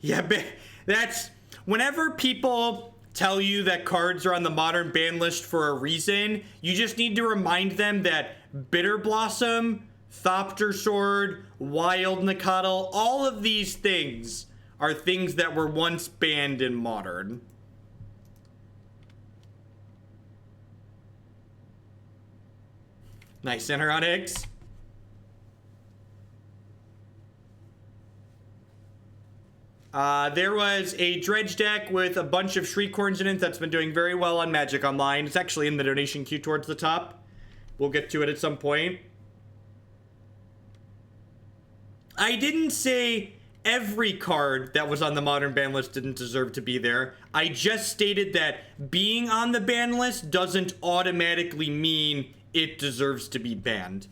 Yeah, that's... Whenever people tell you that cards are on the Modern ban list for a reason, you just need to remind them that Bitter Blossom, Thopter Sword, Wild Nacatl, all of these things are things that were once banned in Modern. Nice, Enteronics. There was a dredge deck with a bunch of Shriekhorns in it that's been doing very well on Magic Online. It's actually in the donation queue towards the top. We'll get to it at some point. I didn't say every card that was on the Modern ban list didn't deserve to be there. I just stated that being on the ban list doesn't automatically mean it deserves to be banned.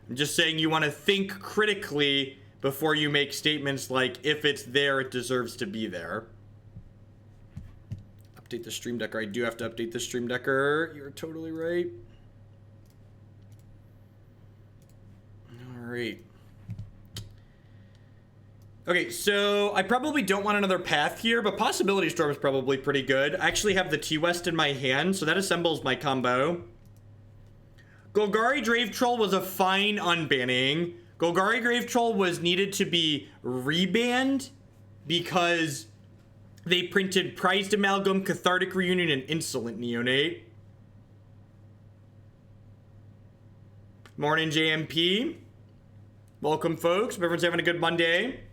I'm just saying you want to think critically before you make statements like, if it's there, it deserves to be there. Update the Stream Decker. I do have to update the Stream Decker. You're totally right. All right. Okay, so I probably don't want another path here, but Possibility Storm is probably pretty good. I actually have the T-West in my hand, so that assembles my combo. Golgari Grave Troll was a fine unbanning. Golgari Grave Troll was needed to be rebanned because they printed Prized Amalgam, Cathartic Reunion, and Insolent Neonate. Morning, JMP. Welcome, folks. Hope everyone's having a good Monday.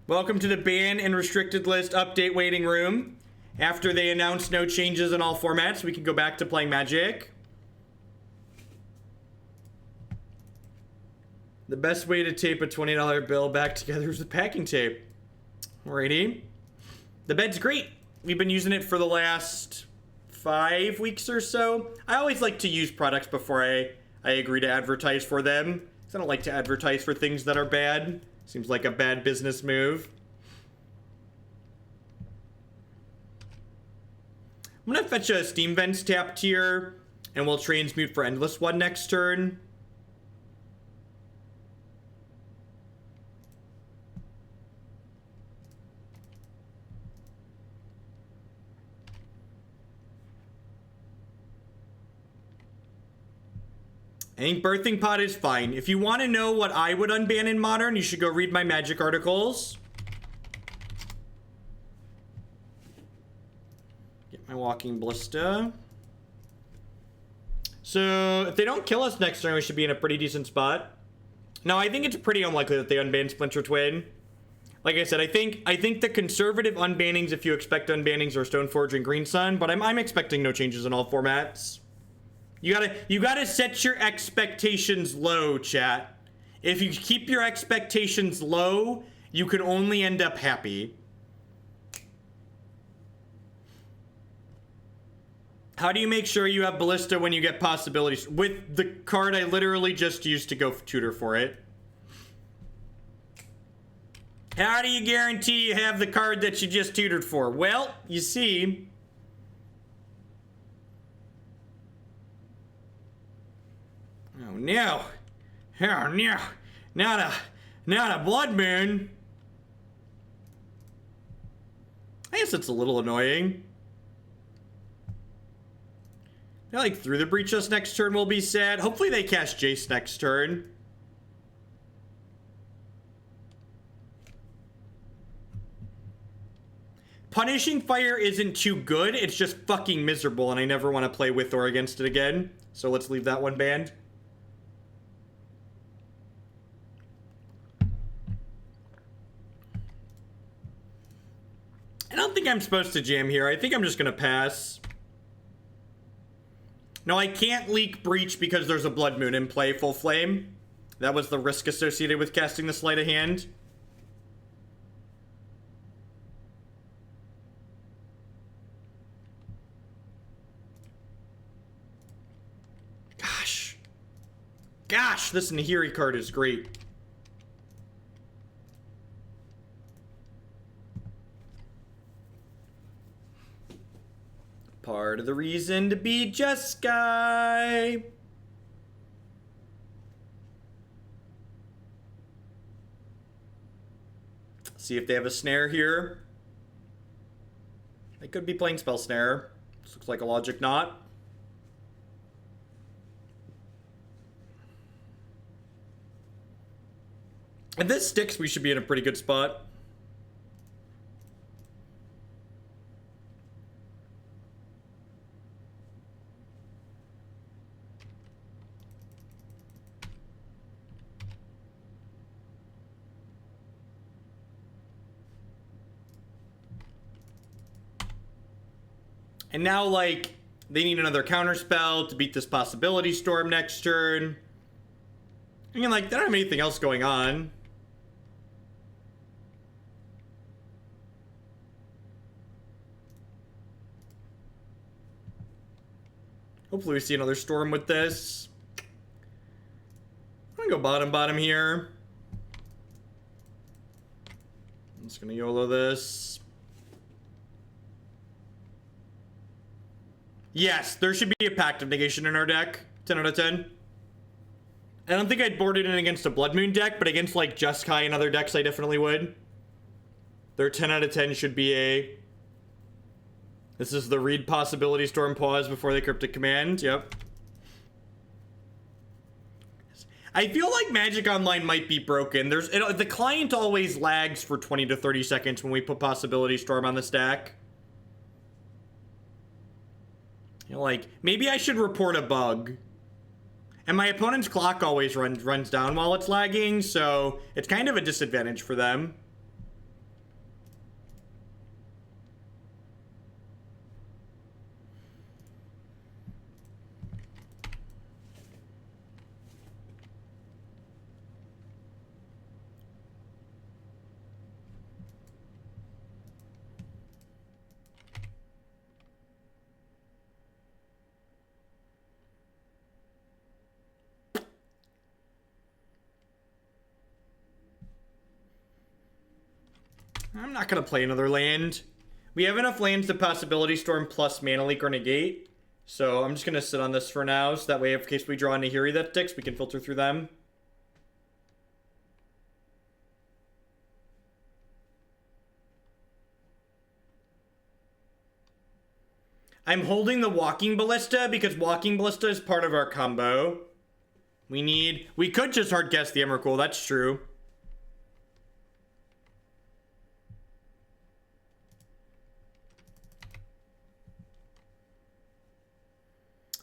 Welcome to the ban and restricted list update waiting room. After they announce no changes in all formats, we can go back to playing Magic. The best way to tape a $20 bill back together is with packing tape. Alrighty. The bed's great. We've been using it for the last 5 weeks or so. I always like to use products before I agree to advertise for them. I don't like to advertise for things that are bad. Seems like a bad business move. I'm gonna fetch a Steam Vents tapped here, and we'll transmute for Endless One next turn. I think Birthing Pod is fine. If you want to know what I would unban in Modern, you should go read my Magic articles. Get my Walking Ballista. So, if they don't kill us next turn, we should be in a pretty decent spot. No, I think it's pretty unlikely that they unban Splinter Twin. Like I said, I think the conservative unbannings, if you expect unbannings, are Stoneforge and Green Sun, but I'm expecting no changes in all formats. You gotta set your expectations low, chat. If you keep your expectations low, you can only end up happy. How do you make sure you have Ballista when you get possibilities? With the card I literally just used to go tutor for it. How do you guarantee you have the card that you just tutored for? Well, you see... Oh no! Oh no! Not a Blood Moon! I guess it's a little annoying. I like through the breach us next turn will be sad. Hopefully they cast Jace next turn. Punishing Fire isn't too good, it's just fucking miserable and I never want to play with or against it again. So let's leave that one banned. I don't think I'm supposed to jam here. I think I'm just gonna pass. No, I can't leak Breach because there's a Blood Moon in play, Full Flame. That was the risk associated with casting the Sleight of Hand. Gosh, this Nahiri card is great. Part of the reason to be Jeskai. See if they have a snare here. They could be playing Spell Snare. This looks like a logic knot. If this sticks, we should be in a pretty good spot. And now, like, they need another counterspell to beat this Possibility Storm next turn. I mean, like, they don't have anything else going on. Hopefully we see another storm with this. I'm gonna go bottom here. I'm just gonna YOLO this. Yes, there should be a Pact of Negation in our deck. 10 out of 10. I don't think I'd board it in against a Blood Moon deck, but against like Jeskai and other decks I definitely would. Their 10 out of 10 should be a... This is the read Possibility Storm pause before the Cryptic Command. Yep. I feel like Magic Online might be broken. The client always lags for 20 to 30 seconds when we put Possibility Storm on the stack. You know, like, maybe I should report a bug. And my opponent's clock always runs down while it's lagging, so it's kind of a disadvantage for them. I'm not going to play another land. We have enough lands to Possibility Storm plus Mana Leak or Negate. So I'm just going to sit on this for now. So that way, in case we draw a Nahiri that sticks, we can filter through them. I'm holding the Walking Ballista because Walking Ballista is part of our combo. We could just hard guess the Emrakul, that's true.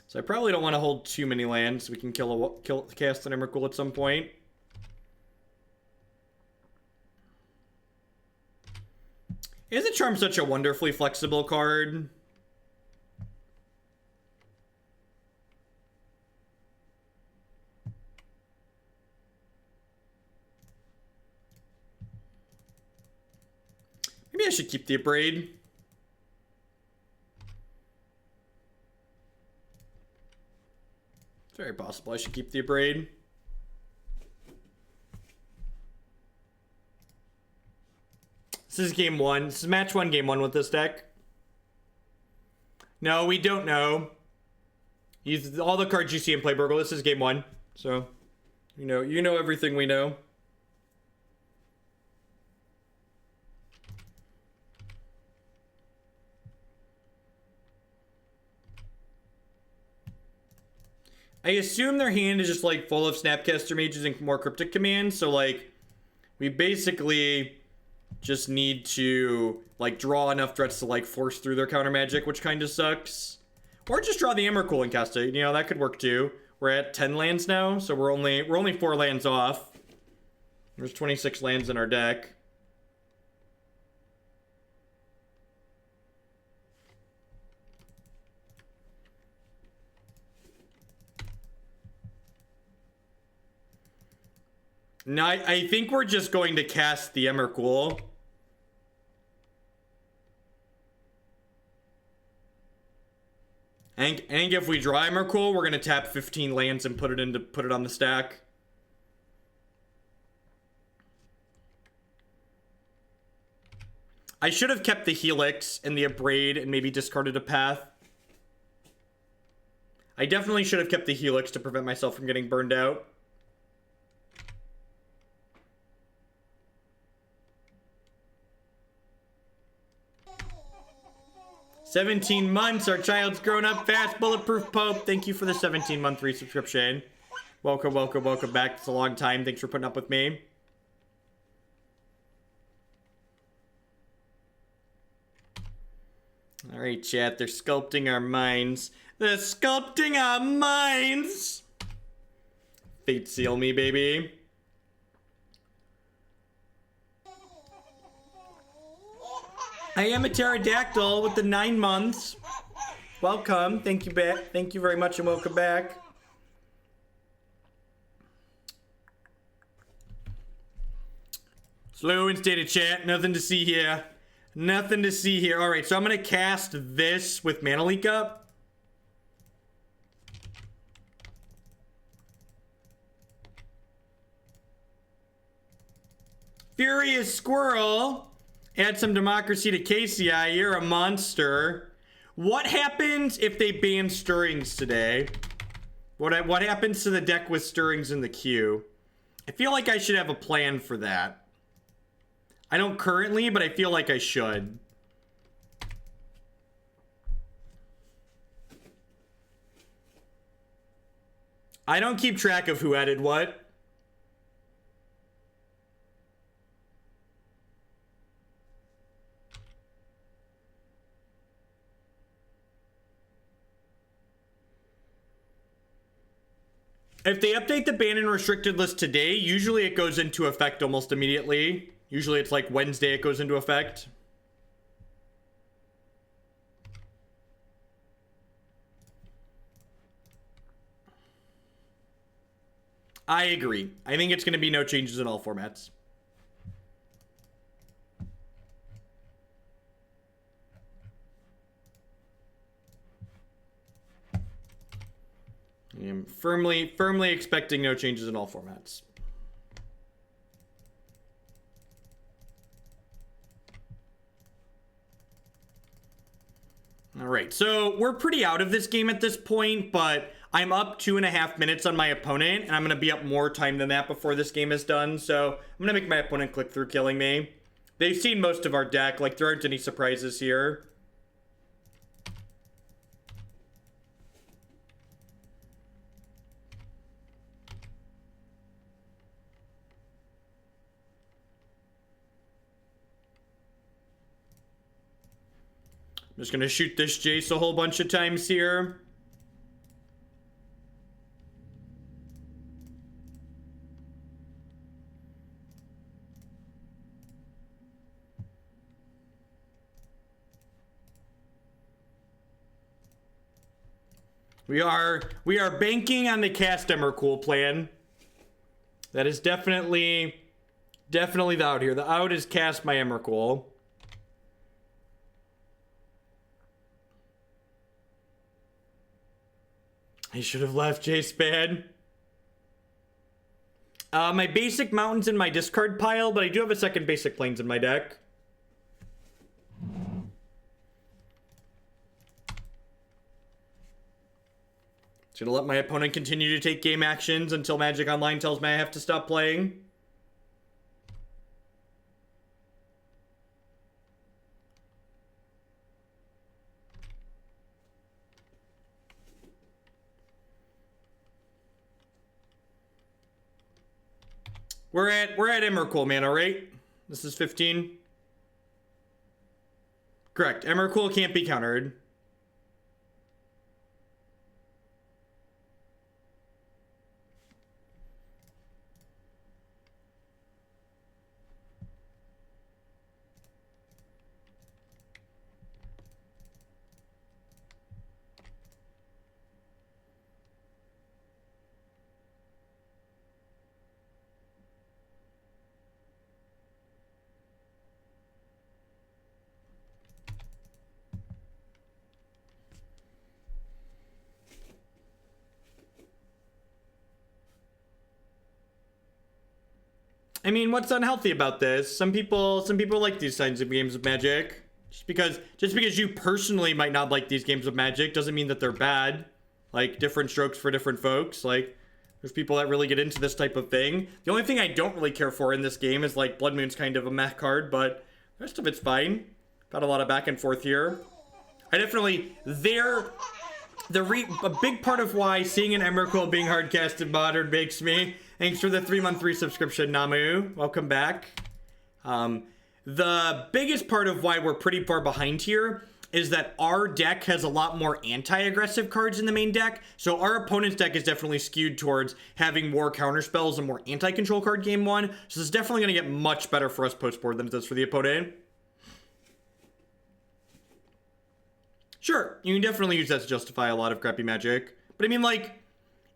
So I probably don't want to hold too many lands. We can cast an Emrakul at some point. Izzet Charm such a wonderfully flexible card? Maybe I should keep the Abrade. It's very possible I should keep the Abrade. This is game one. This is match one, game one with this deck. No, we don't know. Use all the cards you see in Play Burgle. This is game one. So, you know everything we know. I assume their hand is just like full of Snapcaster Mages and more Cryptic Commands, so like we basically just need to like draw enough threats to like force through their counter magic, which kind of sucks. Or just draw the Emrakul and cast it. You know, that could work too. We're at 10 lands now, so we're only 4 lands off. There's 26 lands in our deck. No, I think we're just going to cast the Emrakul. I think if we draw Emrakul, we're gonna tap 15 lands and put it on the stack. I should have kept the Helix and the Abrade and maybe discarded a Path. I definitely should have kept the Helix to prevent myself from getting burned out. 17 months. Our child's grown up fast. Bulletproof Pope. Thank you for the 17-month resubscription. Welcome, welcome, welcome back. It's a long time. Thanks for putting up with me. All right, chat. They're sculpting our minds. They're sculpting our minds. Fate seal me, baby. I am a pterodactyl with the 9 months. Welcome. Thank you back. Thank you very much and welcome back. Slow and state of chat. Nothing to see here. Nothing to see here. All right, so I'm going to cast this with Mana Leak up. Furious Squirrel. Add some democracy to KCI. You're a monster. What happens if they ban Stirrings today? What happens to the deck with Stirrings in the queue? I feel like I should have a plan for that. I don't currently, but I feel like I should. I don't keep track of who added what. If they update the ban and restricted list today, usually it goes into effect almost immediately. Usually it's like Wednesday it goes into effect. I agree. I think it's going to be no changes in all formats. I am firmly expecting no changes in all formats. All right, so we're pretty out of this game at this point, but I'm up 2.5 minutes on my opponent, and I'm going to be up more time than that before this game is done, so I'm going to make my opponent click through killing me. They've seen most of our deck, like there aren't any surprises here. I'm just gonna shoot this Jace a whole bunch of times here. We are banking on the cast Emrakul plan. That is definitely the out here. The out is cast my Emrakul. I should have left Jace bad. My basic mountain's in my discard pile, but I do have a second basic plains in my deck. Just gonna let my opponent continue to take game actions until Magic Online tells me I have to stop playing. We're at Emrakul, man, alright? This is 15. Correct. Emrakul can't be countered. I mean, what's unhealthy about this? Some people like these kinds of games of Magic. Just because you personally might not like these games of Magic doesn't mean that they're bad. Like, different strokes for different folks. Like, there's people that really get into this type of thing. The only thing I don't really care for in this game is, like, Blood Moon's kind of a meh card, but the rest of it's fine. Got a lot of back and forth here. I definitely, a big part of why seeing an Emrakul being hardcasted modern makes me, thanks for the 3-month resubscription, Namu, welcome back. The biggest part of why we're pretty far behind here is that our deck has a lot more anti-aggressive cards in the main deck. So our opponent's deck is definitely skewed towards having more counterspells and more anti-control card game one. So it's definitely going to get much better for us post-board than it does for the opponent. Sure, you can definitely use that to justify a lot of crappy Magic. But I mean, like,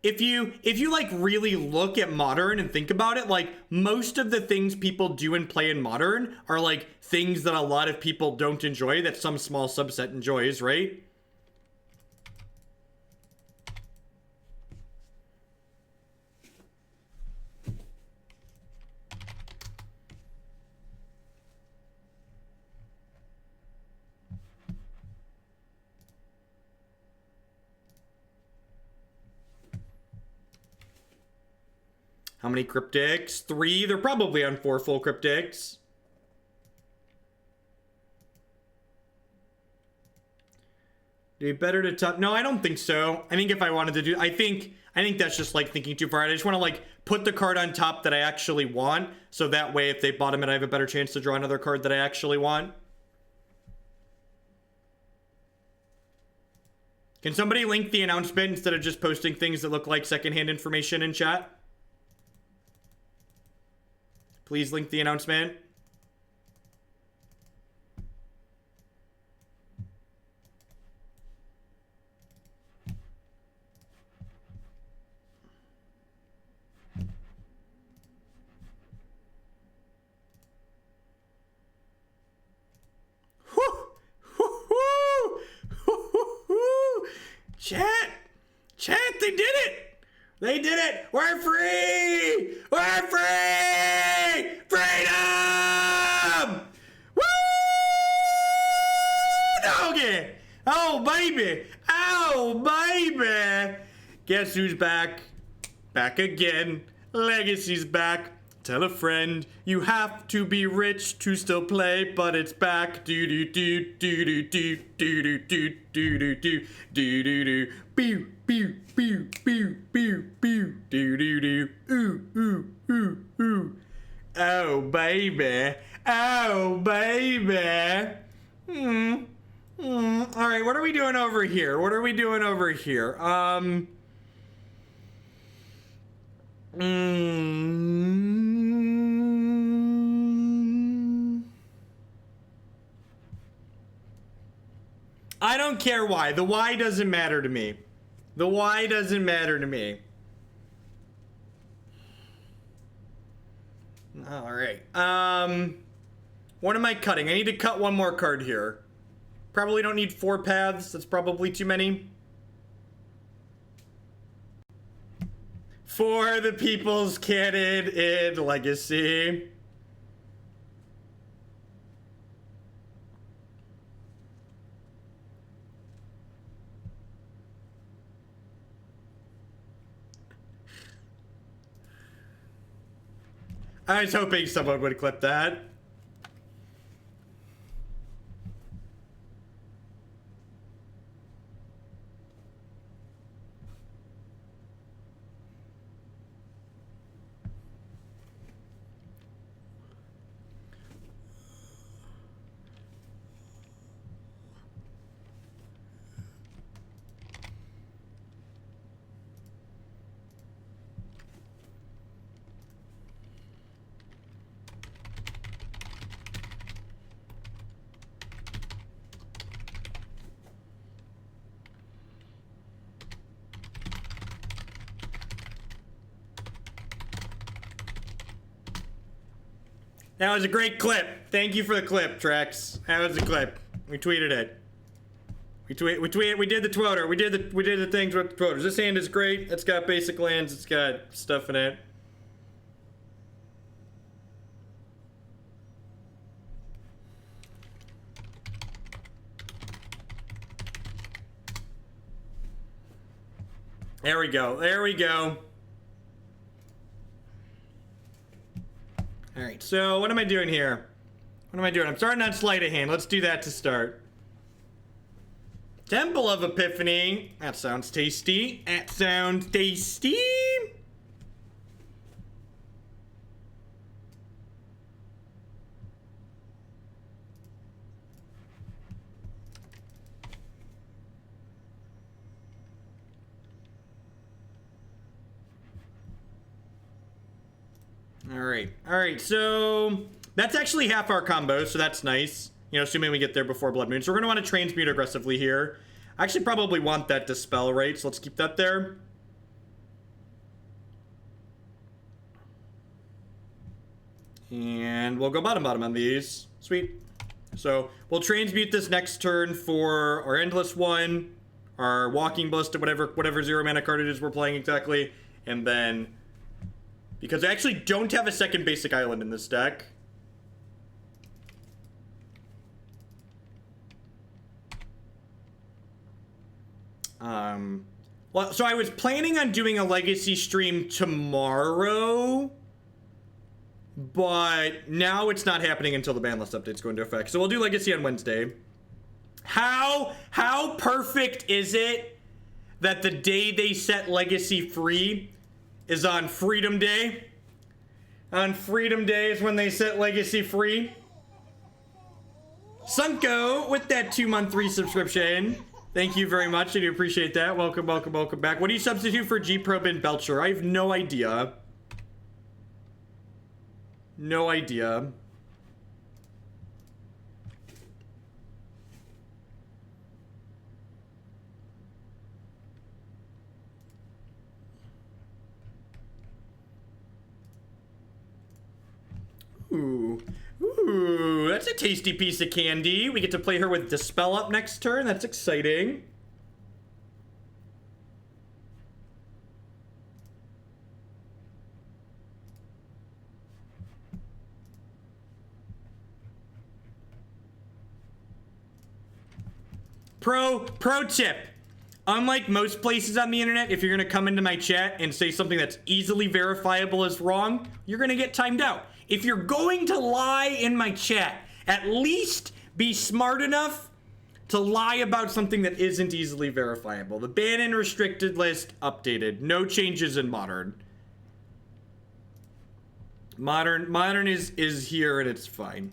if you like really look at Modern and think about it, like most of the things people do and play in Modern are like things that a lot of people don't enjoy that some small subset enjoys, right? How many cryptics? 3. They're probably on 4 full cryptics. Do better to top? No, I don't think so. I think if I wanted to do, I think that's just like thinking too far. I just want to like put the card on top that I actually want, so that way if they bottom it, I have a better chance to draw another card that I actually want. Can somebody link the announcement instead of just posting things that look like secondhand information in chat? Please link the announcement. Chat, they did it! They did it! We're free! We're free! Freedom! Woo! Doggy! Oh, baby! Oh, baby! Guess who's back? Back again. Legacy's back. Tell a friend you have to be rich to still play, but it's back. Do do do do do do do do do do do do do do do. Pew pew pew pew pew pew do do do. Ooh ooh ooh ooh. Oh baby, oh baby. All right, what are we doing over here? What are we doing over here? I don't care why. The why doesn't matter to me. The why doesn't matter to me. All right. What am I cutting? I need to cut one more card here. Probably don't need 4 paths. That's probably too many. For the People's Canon in Legacy. I was hoping someone would clip that. That was a great clip. Thank you for the clip, Trex. That was a clip. We tweeted it. We did the twoter. We did the things with the twoters. This hand is great. It's got basic lands. It's got stuff in it. There we go. There we go. All right, so what am I doing here? What am I doing? I'm starting on Sleight of Hand. Let's do that to start. Temple of Epiphany. That sounds tasty. That sounds tasty. All right, so that's actually half our combo, so that's nice. You know, assuming we get there before Blood Moon. So we're gonna want to transmute aggressively here. I actually probably want that Dispel, right? So let's keep that there. And we'll go bottom on these. Sweet. So we'll transmute this next turn for our Endless one, our Walking Ballista, whatever 0 mana card it is we're playing exactly. And then, because I actually don't have a second basic island in this deck. Well, so I was planning on doing a Legacy stream tomorrow, but now it's not happening until the ban list updates go into effect. So we'll do Legacy on Wednesday. How perfect is it that the day they set Legacy free is on Freedom Day? On Freedom Day is when they set Legacy free. Sunko with that 2-month resubscription. Thank you very much. I do appreciate that. Welcome back. What do you substitute for G-Probe and Belcher? I have no idea. No idea. Ooh, that's a tasty piece of candy. We get to play her with Dispel up next turn. That's exciting. Pro tip. Unlike most places on the internet, if you're gonna come into my chat and say something that's easily verifiable as wrong, you're gonna get timed out. If you're going to lie in my chat, at least be smart enough to lie about something that isn't easily verifiable. The ban and restricted list updated. No changes in modern. Modern is here and it's fine.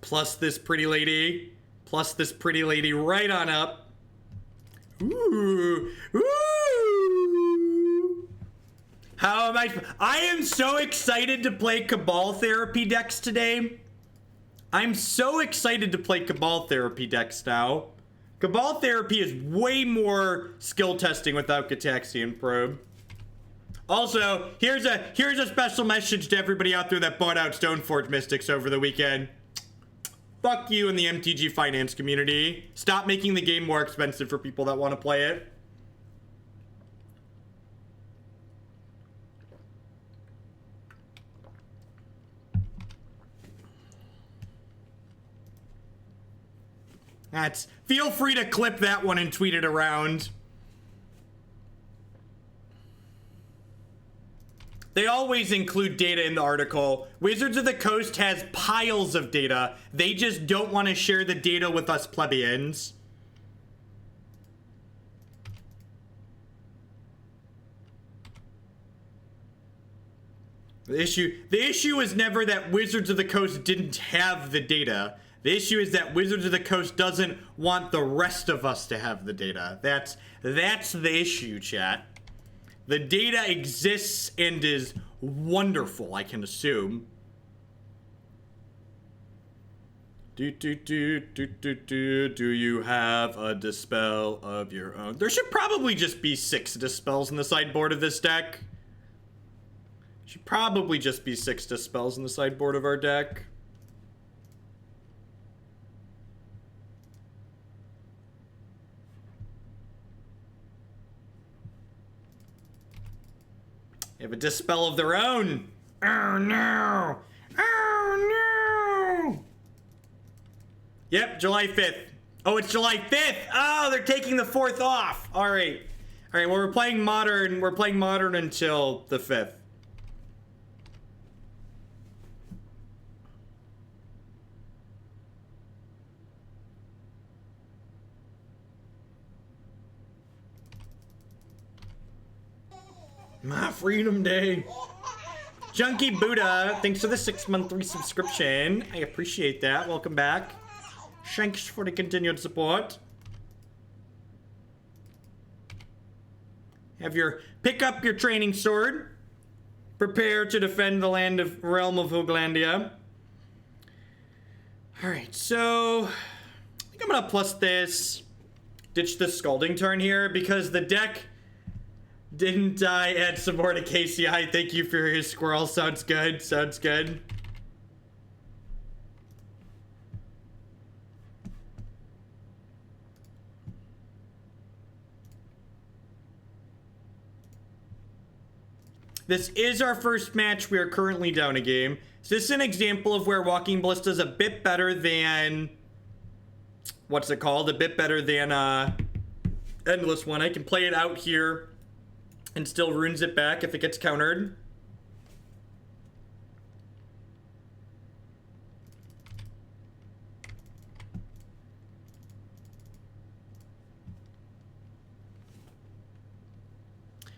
Plus this pretty lady. Plus this pretty lady right on up. Ooh. Ooh. How am I am so excited to play Cabal Therapy decks today. I'm so excited to play Cabal Therapy decks now. Cabal Therapy is way more skill testing without Gataxian Probe. Also, here's a special message to everybody out there that bought out Stoneforge Mystics over the weekend. Fuck you in the MTG finance community. Stop making the game more expensive for people that want to play it. Feel free to clip that one and tweet it around. They always include data in the article. Wizards of the Coast has piles of data. They just don't want to share the data with us plebeians. The issue is never that Wizards of the Coast didn't have the data. The issue is that Wizards of the Coast doesn't want the rest of us to have the data. That's the issue, chat. The data exists and is wonderful, I can assume. Do you have a Dispel of your own? There should probably just be 6 Dispels in the sideboard of this deck. Should probably just be 6 Dispels in the sideboard of our deck. They have a Dispel of their own. Oh no! Oh no! Yep, July 5th. Oh, it's July 5th. Oh, they're taking the 4th off. All right. All right, well, we're playing Modern. We're playing Modern until the 5th. My Freedom Day. Junkie Buddha, thanks for the 6-month resubscription. I appreciate that. Welcome back. Thanks for the continued support. Pick up your training sword. Prepare to defend the realm of Hooglandia. Alright, so I think I'm gonna plus this. Ditch the Scalding Tarn here because the deck didn't add some more to KCI. Thank you for your squirrel. Sounds good. Sounds good. This is our first match. We are currently down a game. Is this an example of where Walking Ballista is a bit better than... What's it called? A bit better than Endless One. I can play it out here and still runes it back if it gets countered.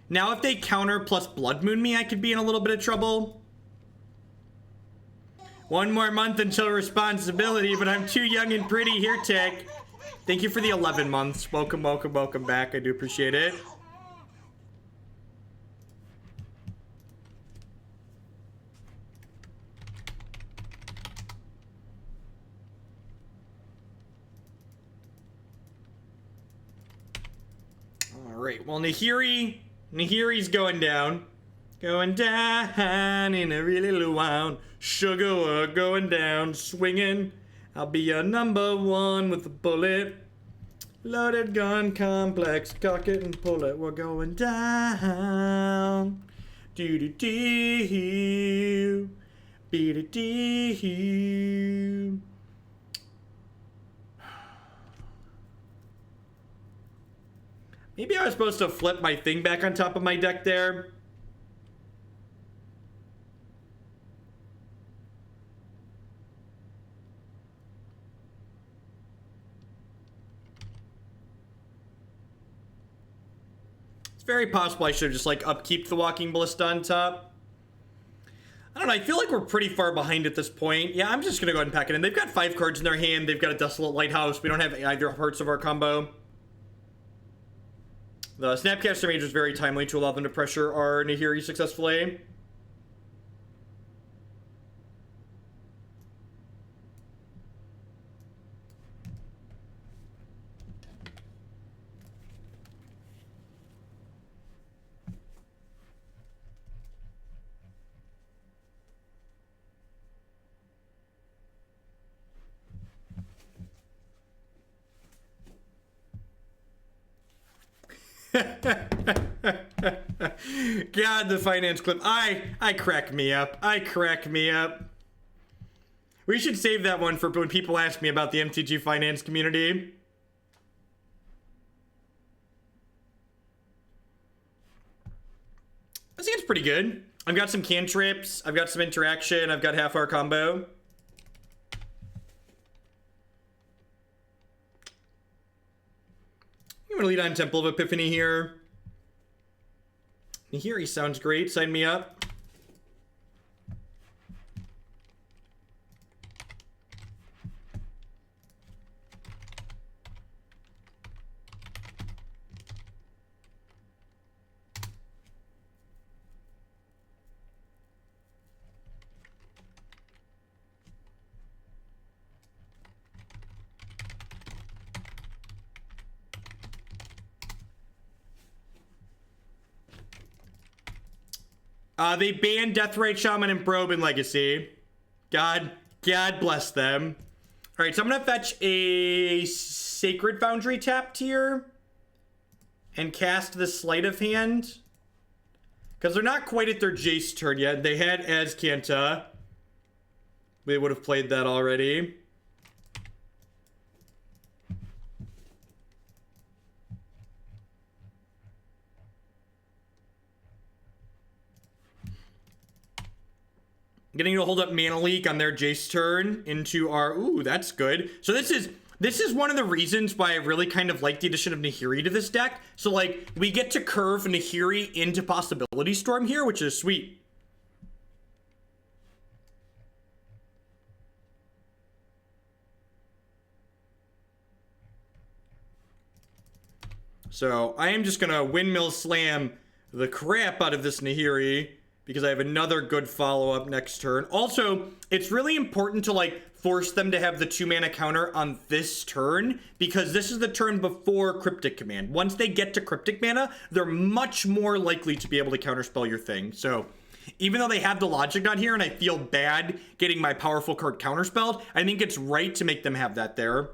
Now, if they counter plus Blood Moon me, I could be in a little bit of trouble. One more month until responsibility, but I'm too young and pretty here, Tech. Thank you for the 11 months. Welcome, welcome, welcome back. I do appreciate it. All right, well, Nahiri's going down. Going down in a really little while. Sugar, we're going down, swinging. I'll be your number one with a bullet. Loaded gun complex, cock it and pull it. We're going down. Do-do-do. Be-do-do. Maybe I was supposed to flip my thing back on top of my deck there. It's very possible I should have just like upkeep the Walking Ballista on top. I don't know, I feel like we're pretty far behind at this point. Yeah, I'm just gonna go ahead and pack it in. They've got 5 cards in their hand. They've got a Desolate Lighthouse. We don't have either parts of our combo. The Snapcaster Mage was very timely to allow them to pressure our Nahiri successfully. God, the finance clip. I crack me up. I crack me up. We should save that one for when people ask me about the MTG finance community. I think it's pretty good. I've got some cantrips. I've got some interaction. I've got half our combo. I'm gonna lead on Temple of Epiphany here. Nahiri sounds great. Sign me up. They banned Deathrite Shaman and Probe in Legacy. God bless them. All right, so I'm gonna fetch a Sacred Foundry tapped here and cast the Sleight of Hand because they're not quite at their Jace turn yet. They had Azcanta. They would have played that already. Getting to hold up Mana Leak on their Jace turn into our... Ooh, that's good. So this is one of the reasons why I really kind of like the addition of Nahiri to this deck. So, like, we get to curve Nahiri into Possibility Storm here, which is sweet. So, I am just gonna Windmill Slam the crap out of this Nahiri, because I have another good follow-up next turn. Also, it's really important to, like, force them to have the 2-mana counter on this turn, because this is the turn before Cryptic Command. Once they get to Cryptic Mana, they're much more likely to be able to counterspell your thing. So, even though they have the logic not here, and I feel bad getting my powerful card counterspelled, I think it's right to make them have that there.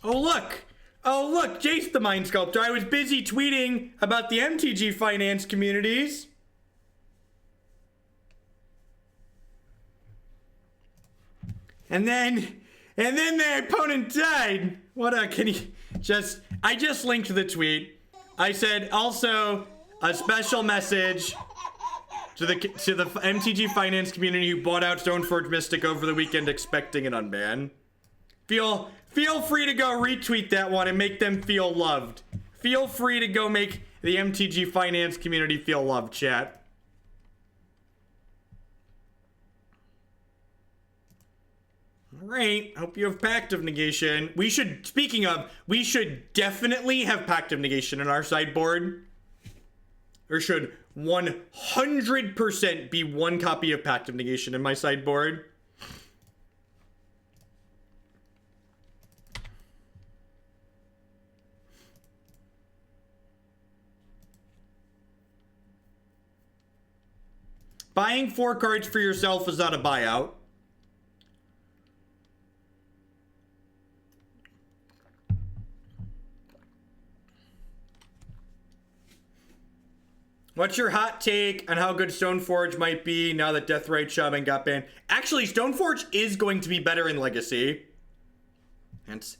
Oh, look! Oh, look! Jace the Mind Sculptor. I was busy tweeting about the MTG finance communities. And then their opponent died. What a... Can you just... I just linked the tweet. I said, also, a special message to the MTG finance community who bought out Stoneforge Mystic over the weekend expecting an unban. Feel free to go retweet that one and make them feel loved. Feel free to go make the MTG finance community feel loved, chat. Alright, hope you have Pact of Negation. Speaking of, we should definitely have Pact of Negation in our sideboard. There should 100% be one copy of Pact of Negation in my sideboard. Buying 4 cards for yourself is not a buyout. What's your hot take on how good Stoneforge might be now that Deathrite Shaman got banned? Actually, Stoneforge is going to be better in Legacy.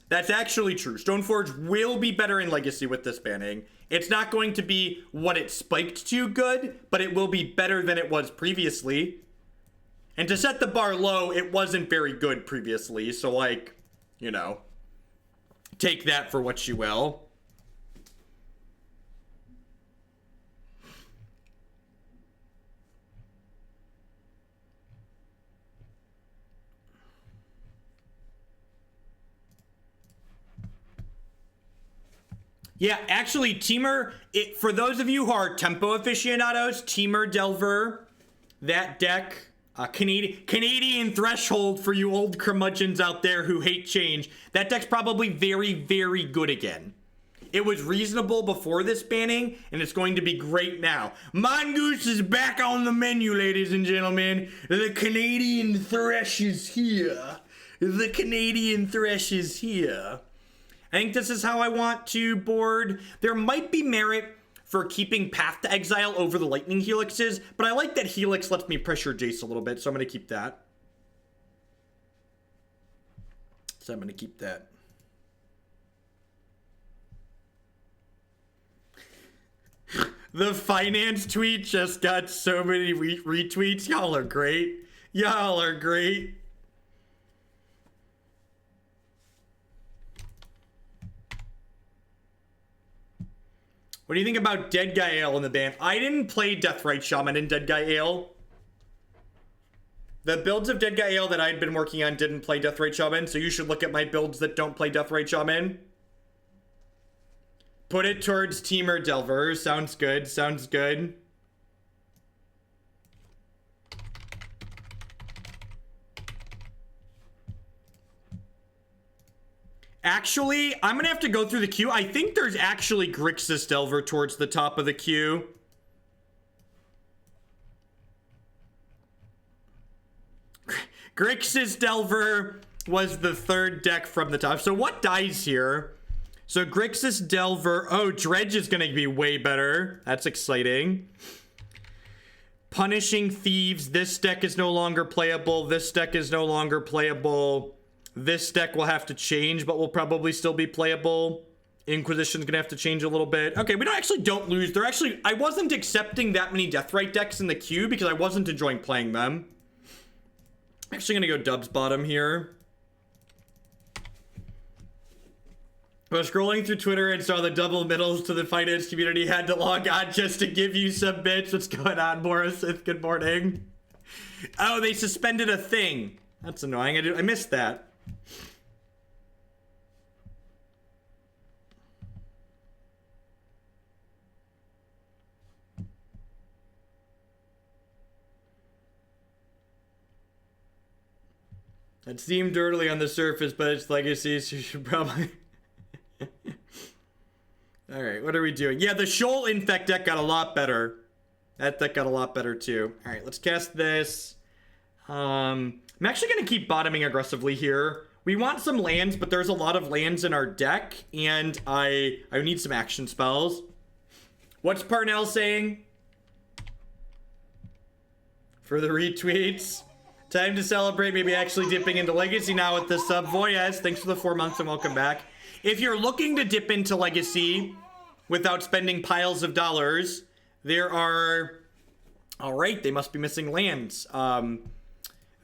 That's actually true. Stoneforge will be better in Legacy with this banning. It's not going to be what it spiked to good, but it will be better than it was previously. And to set the bar low, it wasn't very good previously. So, like, you know, take that for what you will. Yeah, actually, Temur, for those of you who are tempo aficionados, Temur Delver, that deck, Canadian Threshold for you old curmudgeons out there who hate change, that deck's probably very, very good again. It was reasonable before this banning, and it's going to be great now. Mongoose is back on the menu, ladies and gentlemen. The Canadian Thresh is here. The Canadian Thresh is here. I think this is how I want to board. There might be merit for keeping Path to Exile over the Lightning Helixes, but I like that Helix lets me pressure Jace a little bit, so I'm going to keep that. The finance tweet just got so many retweets. Y'all are great. Y'all are great. What do you think about Dead Guy Ale in the ban? I didn't play Deathrite Shaman in Dead Guy Ale. The builds of Dead Guy Ale that I'd been working on didn't play Deathrite Shaman, so you should look at my builds that don't play Deathrite Shaman. Put it towards Temur Delver. Sounds good, sounds good. Actually, I'm going to have to go through the queue. I think there's actually Grixis Delver towards the top of the queue. Grixis Delver was the third deck from the top. So what dies here? So Grixis Delver. Oh, Dredge is going to be way better. That's exciting. Punishing Thieves. This deck is no longer playable. This deck is no longer playable. This deck will have to change, but will probably still be playable. Inquisition's gonna have to change a little bit. Okay, we don't lose. They're actually, I wasn't accepting that many Deathrite decks in the queue because I wasn't enjoying playing them. I'm actually gonna go Dubs bottom here. I was scrolling through Twitter and saw the double middles to the finance community had to log on just to give you some bits. What's going on, Boris? Good morning. Oh, they suspended a thing. That's annoying. I missed that. It seemed dirty on the surface, but it's legacy, so you should probably... Alright, what are we doing? Yeah, the Shoal Infect deck got a lot better. That deck got a lot better, too. Alright, let's cast this. I'm actually going to keep bottoming aggressively here. We want some lands, but there's a lot of lands in our deck, and I need some action spells. What's Parnell saying? For the retweets. Time to celebrate, maybe actually dipping into Legacy now with the sub. Voyes, thanks for the 4 months and welcome back. If you're looking to dip into Legacy without spending piles of dollars, there are... Alright, they must be missing lands.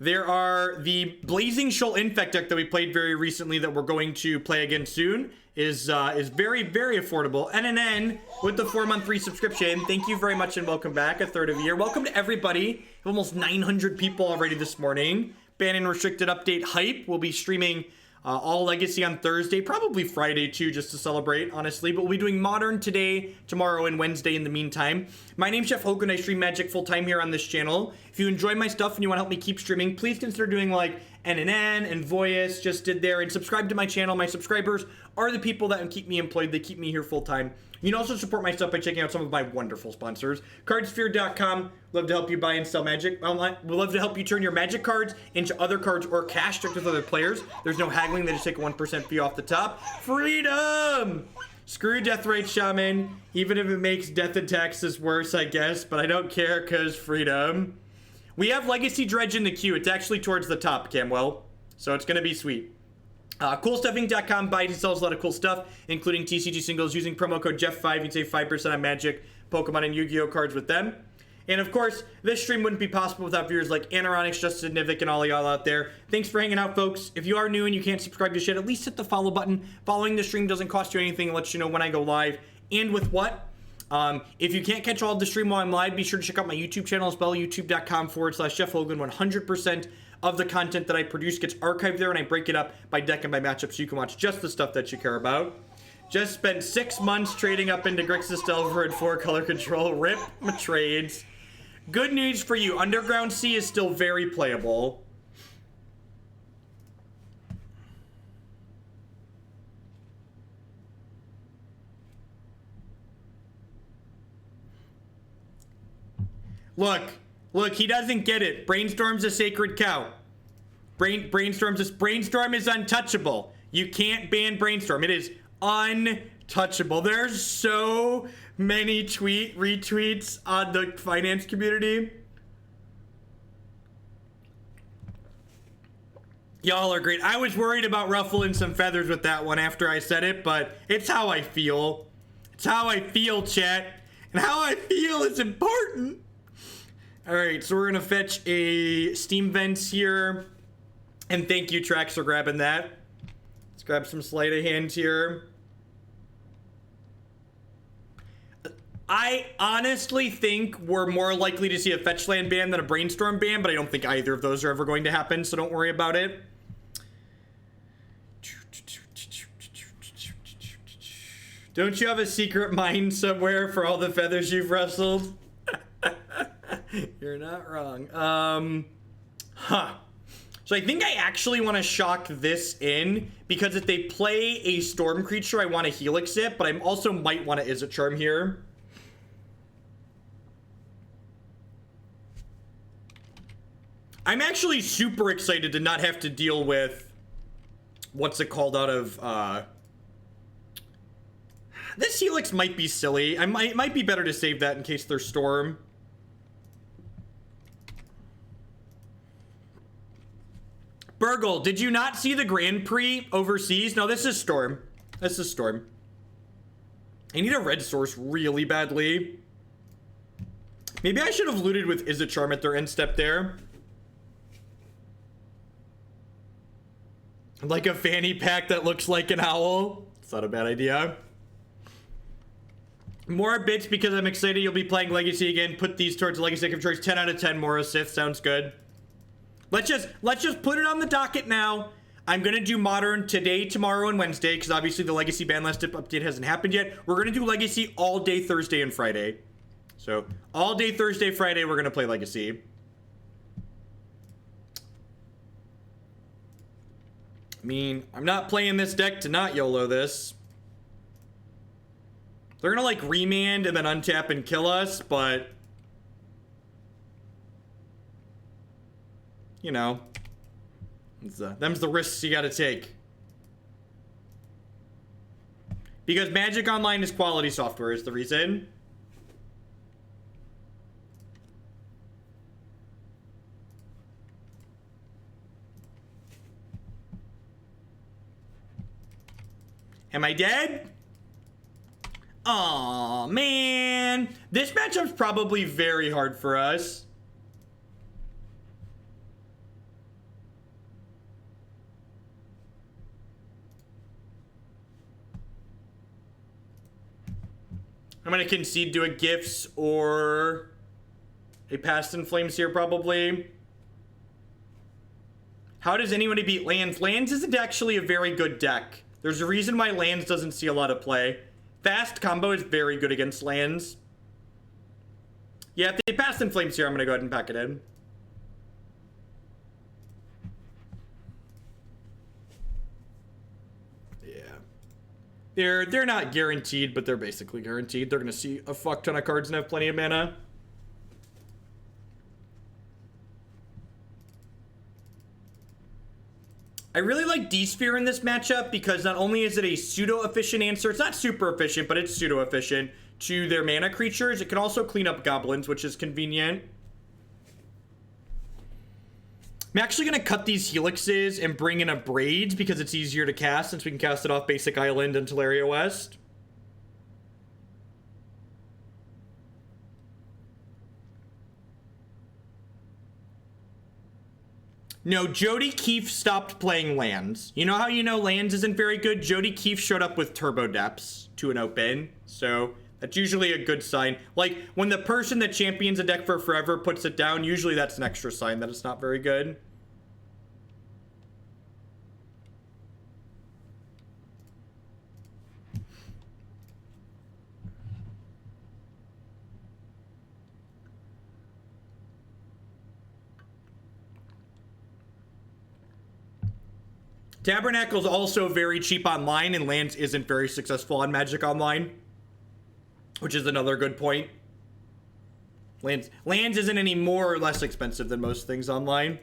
There are the Blazing Shoal Infect deck that we played very recently that we're going to play again soon. Is very, very affordable. NNN with the 4-month free subscription. Thank you very much and welcome back. A third of a year. Welcome to everybody. Almost 900 people already this morning. Ban and restricted update hype. We'll be streaming all Legacy on Thursday, probably Friday too, just to celebrate, honestly. But we'll be doing Modern today, tomorrow, and Wednesday in the meantime. My name's Jeff Hogan. I stream Magic full-time here on this channel. If you enjoy my stuff and you want to help me keep streaming, please consider doing like NNN and Voyas just did there, and subscribe to my channel. My subscribers are the people that keep me employed. They keep me here full-time. You can also support my stuff by checking out some of my wonderful sponsors. Cardsphere.com. Love to help you buy and sell Magic online. We'd love to help you turn your Magic cards into other cards or cash checked with other players. There's no haggling. They just take a 1% fee off the top. Freedom! Screw Deathrite Shaman. Even if it makes Death and Taxes worse, I guess. But I don't care because freedom. We have Legacy Dredge in the queue. It's actually towards the top, Camwell. So it's going to be sweet. CoolStuffing.com buys and sells a lot of cool stuff, including TCG singles. Using promo code Jeff5, you can save 5% on Magic, Pokemon, and Yu-Gi-Oh cards with them. And of course, this stream wouldn't be possible without viewers like Anaronix, Justin Nivik, and all y'all out there. Thanks for hanging out, folks. If you are new and you can't subscribe to shit, at least hit the follow button. Following the stream doesn't cost you anything. It lets you know when I go live and with what. If you can't catch all of the stream while I'm live, be sure to check out my YouTube channel as well, youtube.com/Jeff Hogan. 100% of the content that I produce gets archived there, and I break it up by deck and by matchup so you can watch just the stuff that you care about. Just spent 6 months trading up into Grixis Delver and 4-color control. Rip my trades. Good news for you. Underground Sea is still very playable. Look, he doesn't get it. Brainstorm's a sacred cow. Brainstorm is untouchable. You can't ban Brainstorm. It is untouchable. There's so many retweets on the finance community. Y'all are great. I was worried about ruffling some feathers with that one after I said it, but it's how I feel. It's how I feel, chat. And how I feel is important. Alright, so we're going to fetch a Steam Vents here. And thank you, Trax, for grabbing that. Let's grab some Sleight of Hand here. I honestly think we're more likely to see a Fetch Land ban than a Brainstorm ban, but I don't think either of those are ever going to happen, so don't worry about it. Don't you have a secret mine somewhere for all the feathers you've rustled? You're not wrong. So I think I actually want to shock this in, because if they play a Storm creature, I want to Helix it, but I also might want to Izzet Charm here. I'm actually super excited to not have to deal with what's it called out of this Helix might be silly. It might be better to save that in case there's Storm. Burgle, did you not see the Grand Prix overseas? No, this is Storm. This is Storm. I need a red source really badly. Maybe I should have looted with Izzet Charm at their end step there. Like a fanny pack that looks like an owl. It's not a bad idea. More bits because I'm excited you'll be playing Legacy again. Put these towards Legacy of choice. 10 out of 10 Mora Sith. Sounds good. Let's just put it on the docket now. I'm gonna do Modern today, tomorrow, and Wednesday, because obviously the Legacy ban list update hasn't happened yet. We're gonna do Legacy all day Thursday and Friday. So, all day Thursday, Friday, we're gonna play Legacy. I mean, I'm not playing this deck to not YOLO this. They're gonna, like, remand and then untap and kill us, but... You know... them's the risks you gotta take. Because Magic Online is quality software is the reason. Am I dead? Aw, man. This matchup's probably very hard for us. I'm gonna concede to a Gifts or a Past in Flames here, probably. How does anybody beat Lands? Lands isn't actually a very good deck. There's a reason why Lands doesn't see a lot of play. Fast combo is very good against Lands. Yeah, if they Past in Flames here, I'm gonna go ahead and pack it in. They're not guaranteed, but they're basically guaranteed. They're gonna see a fuck ton of cards and have plenty of mana. I really like D-Sphere in this matchup because not only is it a pseudo-efficient answer, it's not super efficient, but it's pseudo-efficient to their mana creatures. It can also clean up goblins, which is convenient. I'm actually going to cut these Helixes and bring in Abrade because it's easier to cast since we can cast it off Basic Island and Tolaria West. No, Jody Keefe stopped playing Lands. You know how you know Lands isn't very good? Jody Keefe showed up with Turbo Depths to an open, so that's usually a good sign. Like, when the person that champions a deck for forever puts it down, usually that's an extra sign that it's not very good. Tabernacle's also very cheap online, and Lands isn't very successful on Magic Online, which is another good point. Lands isn't any more or less expensive than most things online.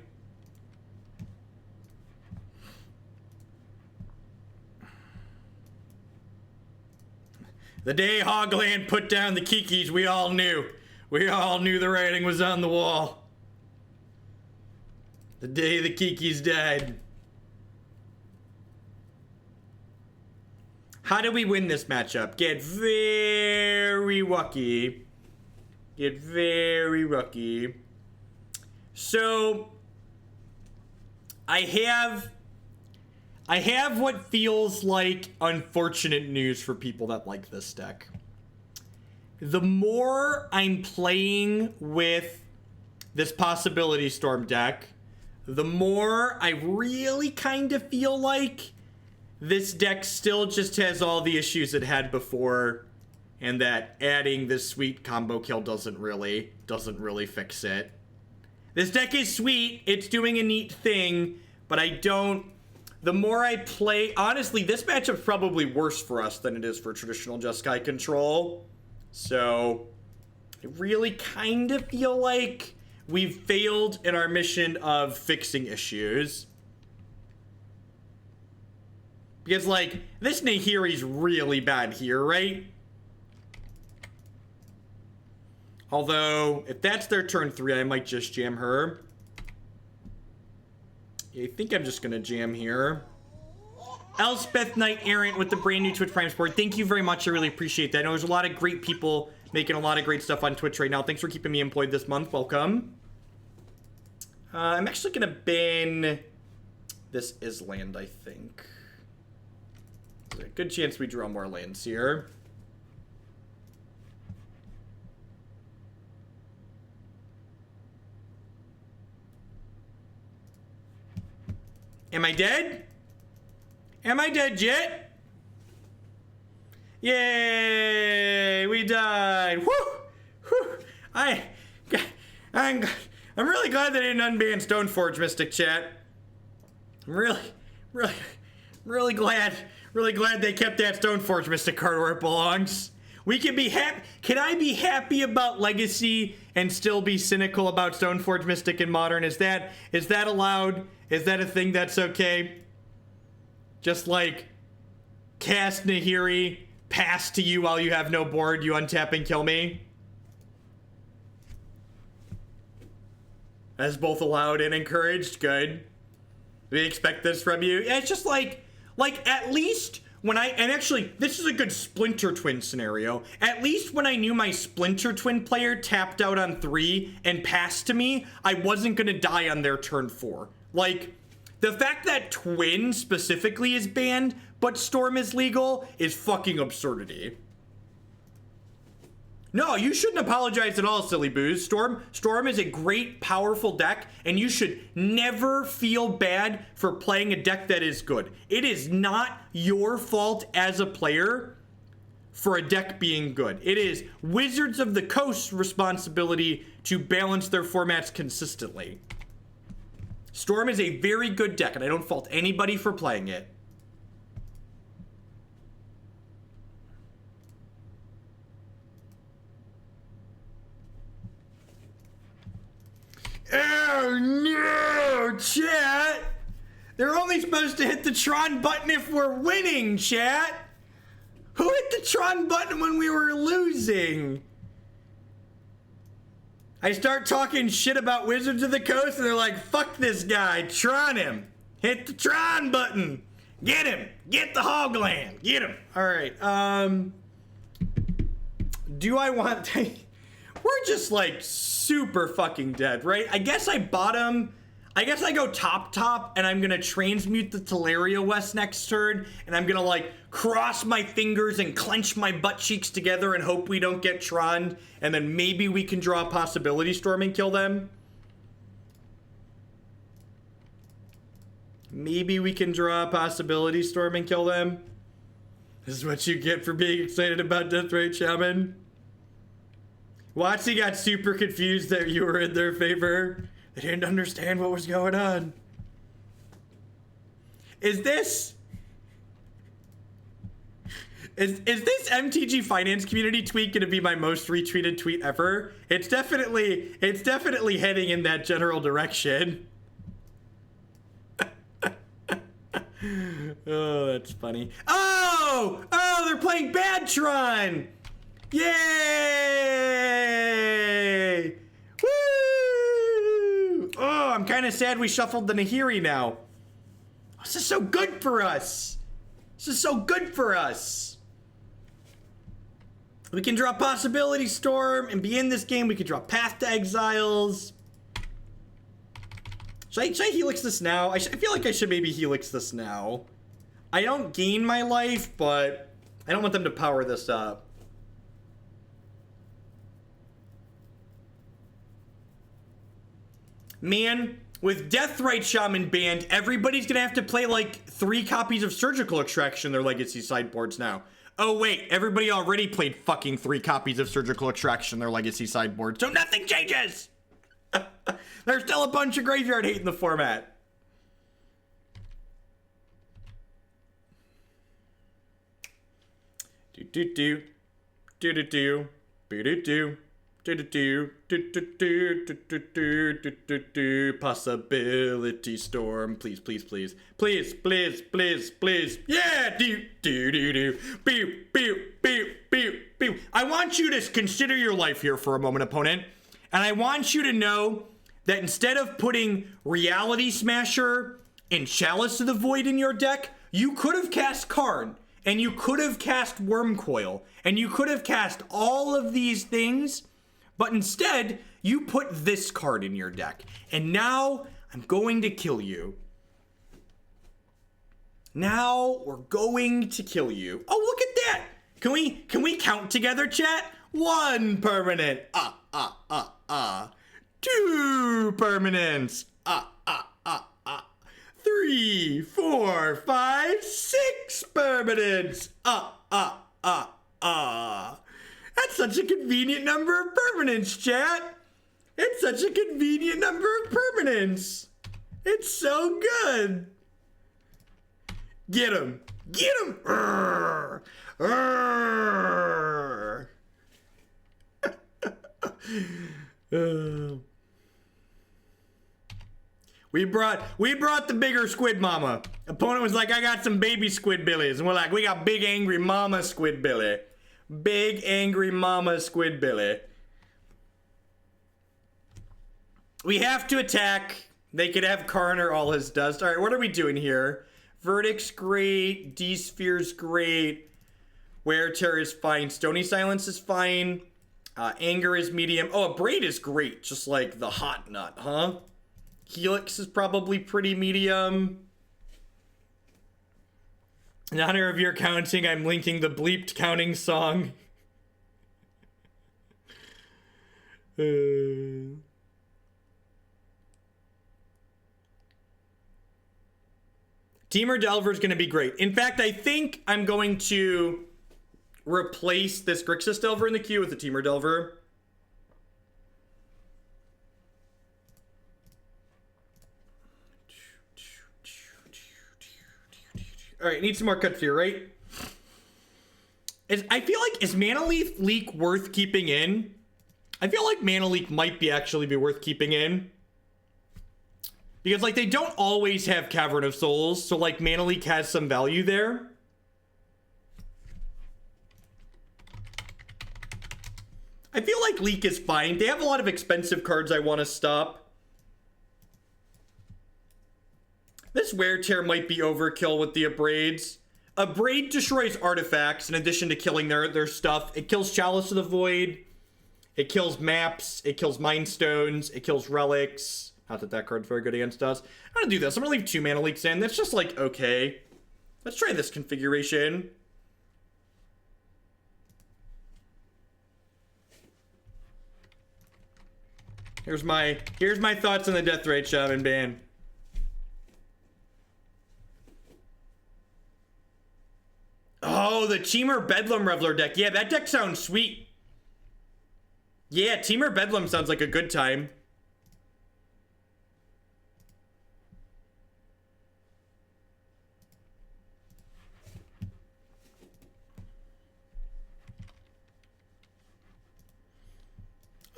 The day Hogland put down the Kikis, we all knew. We all knew the writing was on the wall. The day the Kikis died. How do we win this matchup? Get very lucky. Get very lucky. So, I have what feels like unfortunate news for people that like this deck. The more I'm playing with this Possibility Storm deck, the more I really kind of feel like this deck still just has all the issues it had before, and that adding this sweet combo kill doesn't really fix it. This deck is sweet, it's doing a neat thing, but the more I play, honestly, this matchup's probably worse for us than it is for traditional Jeskai control. So, I really kind of feel like we've failed in our mission of fixing issues. Because, like, this Nahiri's really bad here, right? Although, if that's their turn 3, I might just jam her. I think I'm just gonna jam here. Elspeth Knight Errant with the brand new Twitch Prime support. Thank you very much. I really appreciate that. I know there's a lot of great people making a lot of great stuff on Twitch right now. Thanks for keeping me employed this month. Welcome. I'm actually gonna ban this Island, I think. There's a good chance we draw more lands here. Am I dead? Am I dead yet? Yay! We died. Woo! Whew. I'm really glad they didn't unban Stoneforge Mystic, chat. I'm really glad they kept that Stoneforge Mystic card where it belongs. We can be happy. Can I be happy about Legacy and still be cynical about Stoneforge Mystic in Modern? Is that allowed? Is that a thing that's okay? Just like cast Nahiri, pass to you while you have no board, you untap and kill me. That's both allowed and encouraged. Good. We expect this from you. Yeah, it's just like at least when and actually this is a good Splinter Twin scenario. At least when I knew my Splinter Twin player tapped out on 3 and passed to me, I wasn't gonna die on their turn 4. Like, the fact that Twin specifically is banned, but Storm is legal, is fucking absurdity. No, you shouldn't apologize at all, silly booze. Storm is a great, powerful deck, and you should never feel bad for playing a deck that is good. It is not your fault as a player for a deck being good. It is Wizards of the Coast's responsibility to balance their formats consistently. Storm is a very good deck, and I don't fault anybody for playing it. Oh no, chat! They're only supposed to hit the Tron button if we're winning, chat! Who hit the Tron button when we were losing? I start talking shit about Wizards of the Coast and they're like, fuck this guy, Tron him. Hit the Tron button. Get him. Get the Hogland. Get him. All right. Do I want to... We're just like super fucking dead, right? I guess I bottom... I guess I go top, and I'm gonna transmute the Tolaria West next turn, and I'm gonna like cross my fingers and clench my butt cheeks together and hope we don't get Tron, and then maybe we can draw a Possibility Storm and kill them. Maybe we can draw a Possibility Storm and kill them. This is what you get for being excited about Deathrite Shaman. Watsy got super confused that you were in their favor. They didn't understand what was going on. Is this MTG Finance Community tweet gonna be my most retweeted tweet ever? It's definitely heading in that general direction. Oh, that's funny. Oh, they're playing Bad Tron! Yay! Woo! Oh, I'm kind of sad we shuffled the Nahiri now. This is so good for us. This is so good for us. We can draw Possibility Storm and be in this game. We can draw Path to Exiles. Should I Helix this now? I feel like I should maybe Helix this now. I don't gain my life, but I don't want them to power this up. Man, with Deathrite Shaman banned, everybody's gonna have to play like 3 copies of Surgical Extraction in their Legacy sideboards now. Oh wait, everybody already played fucking 3 copies of Surgical Extraction in their Legacy sideboard, so nothing changes! There's still a bunch of graveyard hate in the format. Do do do do do do do do do Possibility storm. Please, please, please. Please, please, please, please. Yeah! I want you to consider your life here for a moment, opponent. And I want you to know that instead of putting Reality Smasher and Chalice of the Void in your deck, you could have cast Karn, and you could have cast Wormcoil, and you could have cast all of these things, but instead, you put this card in your deck. And now, I'm going to kill you. Now, we're going to kill you. Oh, look at that! Can we count together, chat? 1 permanent. 2 permanents. 3, 4, 5, 6 permanents. That's such a convenient number of permanents, chat. It's such a convenient number of permanents. It's so good. Get him. Get him. We brought the bigger squid mama. Opponent was like, I got some baby squid billies. And we're like, we got big angry mama squid billy. Big angry mama squid billy. We have to attack. They could have Karn or all his dust. All right, what are we doing here? Verdict's great. D-Sphere's great. Wear Tear is fine. Stony Silence is fine. Anger is medium. Oh, Abrade is great. Just like the hot nut, huh? Helix is probably pretty medium. In honor of your counting, I'm linking the bleeped counting song. Temur Delver is going to be great. In fact, I think I'm going to replace this Grixis Delver in the queue with the Temur Delver. All right, need some more cuts here, right? I feel like, is Mana Leak worth keeping in? I feel like Mana Leak might actually be worth keeping in. Because, like, they don't always have Cavern of Souls, so, like, Mana Leak has some value there. I feel like Leak is fine. They have a lot of expensive cards I want to stop. This Wear Tear might be overkill with the Abrades. Abrade destroys artifacts in addition to killing their stuff. It kills Chalice of the Void. It kills maps. It kills Mind Stones. It kills relics. Not that that card's very good against us. I'm gonna do this. I'm gonna leave 2 Mana Leaks in. That's just like, okay. Let's try this configuration. Here's my thoughts on the Deathrite Shaman ban. Oh, the Temur Bedlam Reveler deck. Yeah, that deck sounds sweet. Yeah, Temur Bedlam sounds like a good time.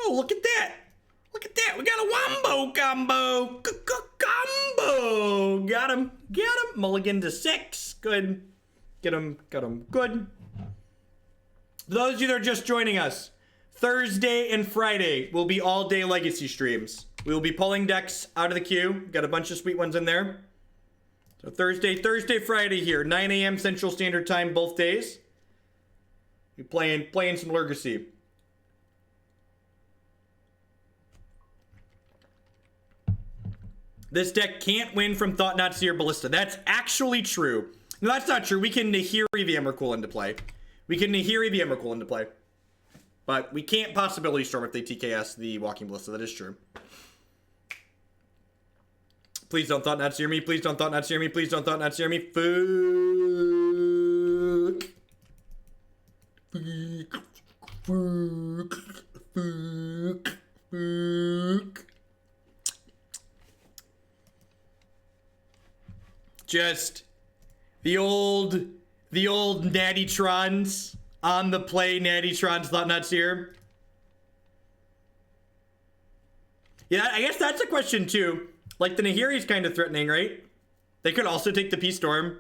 Oh, look at that. Look at that. We got a Wombo combo. Combo. Got him. Get him. Mulligan to 6. Good. Get him. Got him. Good. For those of you that are just joining us, Thursday and Friday will be all-day Legacy streams. We will be pulling decks out of the queue. Got a bunch of sweet ones in there. So Thursday, Friday here, 9 a.m. Central Standard Time both days. Be playing some Legacy. This deck can't win from Thought-Knot Seer Ballista. That's actually true. No, that's not true. We can Nahiri the Emrakul into play. But we can't Possibility Storm if they TKS the Walking Ballista. That is true. Please don't Thought-Knot Seer me. Please don't Thought-Knot Seer me. Please don't Thought-Knot Seer me. Fuck. Just the old Natty Trons on the play. Natty Trons Thought-Knot Seer. Yeah, I guess that's a question too. Like, the Nahiri's kind of threatening, right? They could also take the Peace Storm.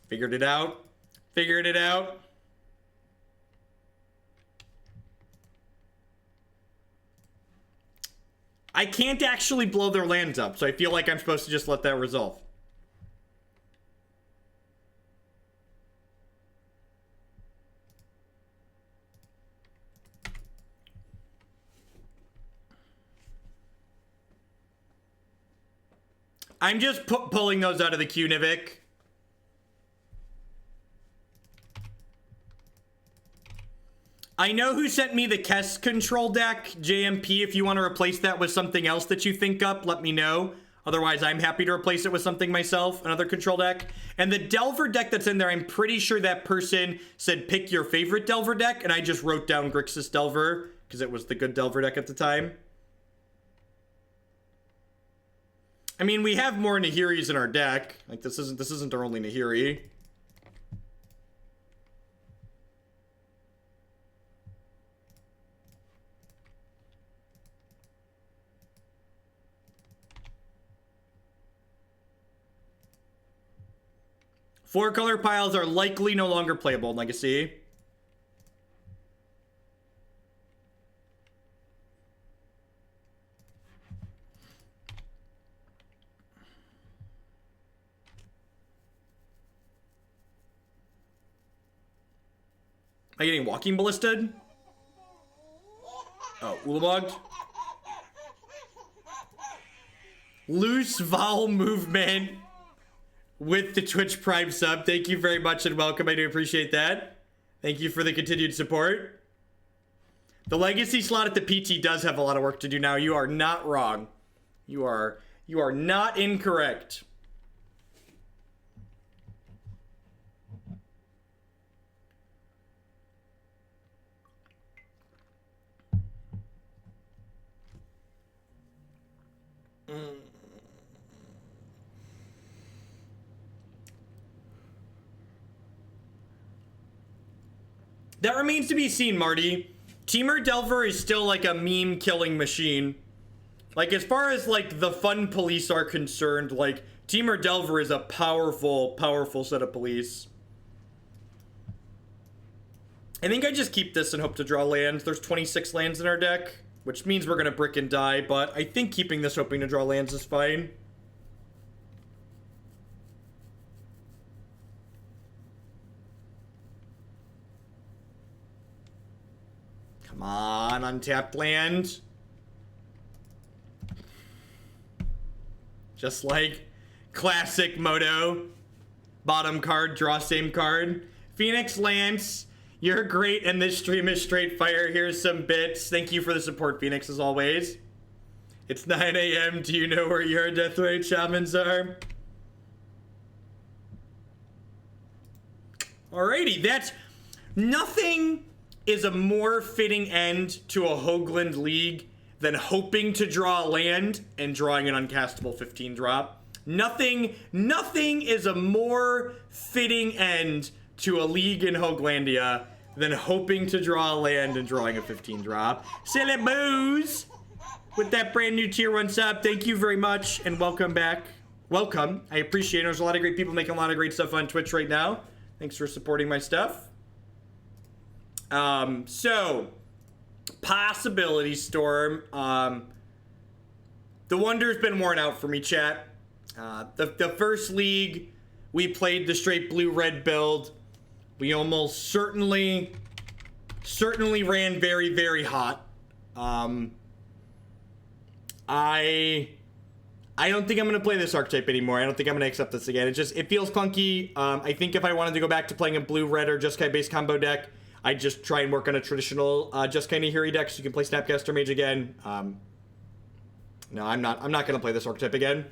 Figured it out. Figured it out. I can't actually blow their lands up, so I feel like I'm supposed to just let that resolve. I'm just pulling those out of the queue, Nivik. I know who sent me the Kess control deck, JMP. If you want to replace that with something else that you think up, let me know. Otherwise, I'm happy to replace it with something myself, another control deck. And the Delver deck that's in there, I'm pretty sure that person said pick your favorite Delver deck, and I just wrote down Grixis Delver, because it was the good Delver deck at the time. I mean, we have more Nahiris in our deck. Like, this isn't our only Nahiri. Four color piles are likely no longer playable in Legacy. Am I getting Walking Ballista? Oh, Ulamog. Loose vowel movement with the Twitch Prime sub. Thank you very much and welcome. I do appreciate that. Thank you for the continued support. The Legacy slot at the PT does have a lot of work to do now. You are not wrong. You are not incorrect. That remains to be seen, Marty. Temur Delver is still like a meme killing machine. Like, as far as like the fun police are concerned, like Temur Delver is a powerful, powerful set of police. I think I just keep this and hope to draw lands. There's 26 lands in our deck, which means we're gonna brick and die, but I think keeping this hoping to draw lands is fine. Come on, untapped land. Just like classic Moto. Bottom card, draw same card. Phoenix Lance, you're great and this stream is straight fire. Here's some bits. Thank you for the support, Phoenix, as always. It's 9 a.m. Do you know where your Deathrite Shamans are? Alrighty, that's... Nothing is a more fitting end to a Hoagland League than hoping to draw a land and drawing an uncastable 15 drop. Nothing is a more fitting end to a league in Hoaglandia than hoping to draw a land and drawing a 15 drop. Silly Booze with that brand new tier 1 sub. Thank you very much and welcome back. Welcome. I appreciate it. There's a lot of great people making a lot of great stuff on Twitch right now. Thanks for supporting my stuff. So, Possibility Storm. The wonder's been worn out for me, chat. The first league, we played the straight blue-red build. We almost certainly ran very, very hot. I don't think I'm going to play this archetype anymore. I don't think I'm going to accept this again. It feels clunky. I think if I wanted to go back to playing a blue-red or Jeskai based combo deck, I'd just try and work on a traditional Jeskai Nahiri deck so you can play Snapcaster Mage again. No, I'm not going to play this archetype again.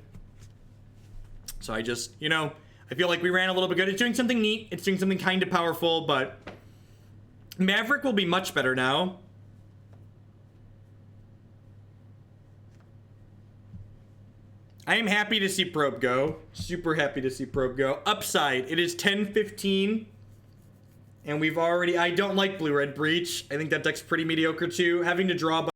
So I just, I feel like we ran a little bit good. It's doing something neat. It's doing something kind of powerful, but Maverick will be much better now. I am happy to see Probe go. Super happy to see Probe go. Upside, it is 10-15. And we've already... I don't like Blue-Red Breach. I think that deck's pretty mediocre too. Having to draw...